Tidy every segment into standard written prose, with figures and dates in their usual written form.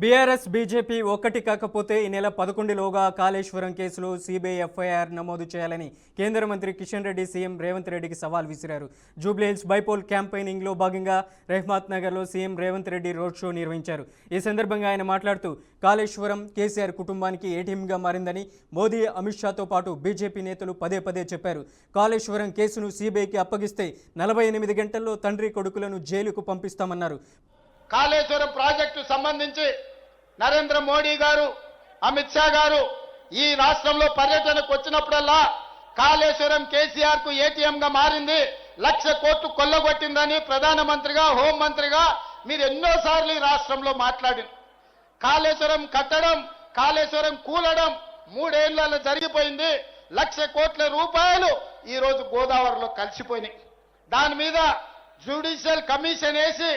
BRS BJP ఒక్కటి కాకపోతే ఈ నెల 11లోగా కాళేశ్వరం కేసులో సిబిఐ ఎఫ్ఐఆర్ నమోదు చేయాలని కేంద్ర మంత్రి కిషన్ రెడ్డి సీఎం రేవంత్ రెడ్డికి సవాల్ విసిరారు. జూబ్లీహిల్స్ బైపోల్ క్యాంపెయినింగ్లో భాగంగా రెహ్మత్ నగర్లో CM Revanth Reddy road show నిర్వహించారు. ఈ సందర్భంగా ఆయన మాట్లాడుతూ కాళేశ్వరం కేసీఆర్ కుటుంబానికి ఏటీఎంగా మారిందని మోదీ, అమిత్ షాతో పాటు బీజేపీ నేతలు పదే పదే చెప్పారు. కాళేశ్వరం కేసును సిబిఐకి అప్పగిస్తే 48 గంటల్లో తండ్రి కొడుకులను జైలుకు పంపిస్తామన్నారు. కాళేశ్వరం ప్రాజెక్టు సంబంధించి నరేంద్ర మోడీ గారు, అమిత్ షా గారు ఈ రాష్ట్రంలో పర్యటనకు వచ్చినప్పుడల్లా కాళేశ్వరం కేసీఆర్ కు ఏటీఎం గా మారింది, 1,00,000 కోట్లు కొల్లగొట్టిందని ప్రధానమంత్రిగా, హోంమంత్రిగా మీరు ఎన్నోసార్లు ఈ రాష్ట్రంలో మాట్లాడింది. కాళేశ్వరం కట్టడం, కాళేశ్వరం కూలడం 3 ఏళ్లలో జరిగిపోయింది. 1,00,000 కోట్ల రూపాయలు ఈ రోజు గోదావరిలో కలిసిపోయినాయి. దాని మీద జ్యుడిషియల్ కమిషన్ వేసి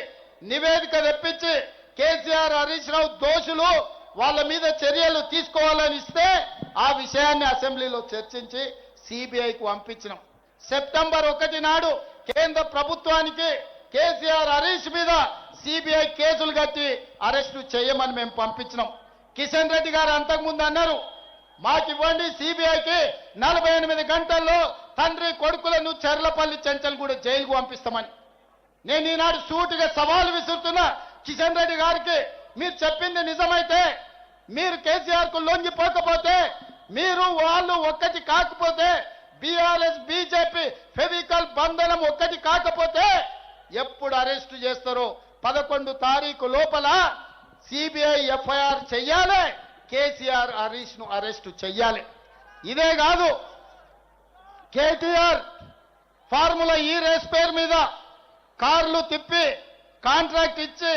నివేదిక తెప్పించి కేసీఆర్, హరీష్ రావు దోషులు, వాళ్ళ మీద చర్యలు తీసుకోవాలని ఇస్తే ఆ విషయాన్ని అసెంబ్లీలో చర్చించి సిబిఐకి పంపించినాం. సెప్టెంబర్ 1 నాడు కేంద్ర ప్రభుత్వానికి కేసీఆర్, హరీష్ మీద సిబిఐ కేసులు కట్టి అరెస్టు చేయమని మేము పంపించినాం. కిషన్ రెడ్డి గారు అంతకుముందు అన్నారు, మాకివ్వండి సిబిఐకి 48 గంటల్లో తండ్రి కొడుకులను చెర్లపల్లి, చెంచల్గూడ జైలుకు పంపిస్తామని. నేను ఈనాడు సూటిగా సవాలు విసురుతున్నా కిషన్ రెడ్డి గారికి, మీరు చెప్పింది నిజమైతే, మీరు కేసీఆర్ కు లొంగిపోకపోతే, మీరు వాళ్ళు ఒక్కటి కాకపోతే, బీఆర్ఎస్ బీజేపీ ఫెవికల్ బంధనం ఒక్కటి కాకపోతే ఎప్పుడు అరెస్టు చేస్తారో 11 తారీఖు లోపల సిబిఐ ఎఫ్ఐఆర్ చెయ్యాలి, కేసీఆర్, హరీష్ ను అరెస్టు చెయ్యాలి. ఇదే కాదు, కేటీఆర్ ఫార్ములా ఈ రేస్ పేరు మీద కార్లు తిప్పి కాంట్రాక్ట్ ఇచ్చి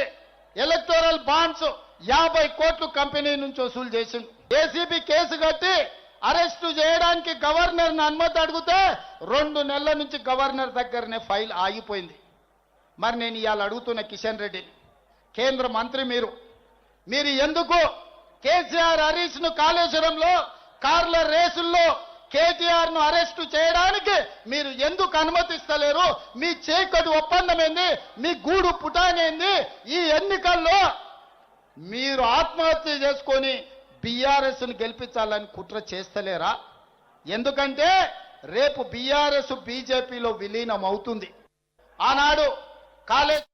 ఎలక్టోరల్ బాండ్స్ 50 కోట్లు కంపెనీ నుంచి వసూలు చేసింది. ఏసీబీ కేసు కట్టి అరెస్టు చేయడానికి గవర్నర్ని అనుమతి అడిగితే 2 నెలల నుంచి గవర్నర్ దగ్గరనే ఫైల్ ఆగిపోయింది. మరి నేను ఇవాళ అడుగుతున్న కిషన్ రెడ్డి, కేంద్ర మంత్రి మీరు ఎందుకు కేసీఆర్, హరీష్ ను కాళేశ్వరంలో కార్ల రేసుల్లో కేటీఆర్ ను అరెస్టు చేయడానికి మీరు ఎందుకు అనుమతిస్తలేరు? మీ చీకటి ఒప్పందం ఏంది? మీ గూడు పుటానేంది? ఈ ఎన్నికల్లో మీరు ఆత్మహత్య చేసుకొని బీఆర్ఎస్ ను గెలిపించాలని కుట్ర చేస్తలేరా? ఎందుకంటే రేపు బీఆర్ఎస్ బీజేపీలో విలీనం అవుతుంది. ఆనాడు కాలేజ్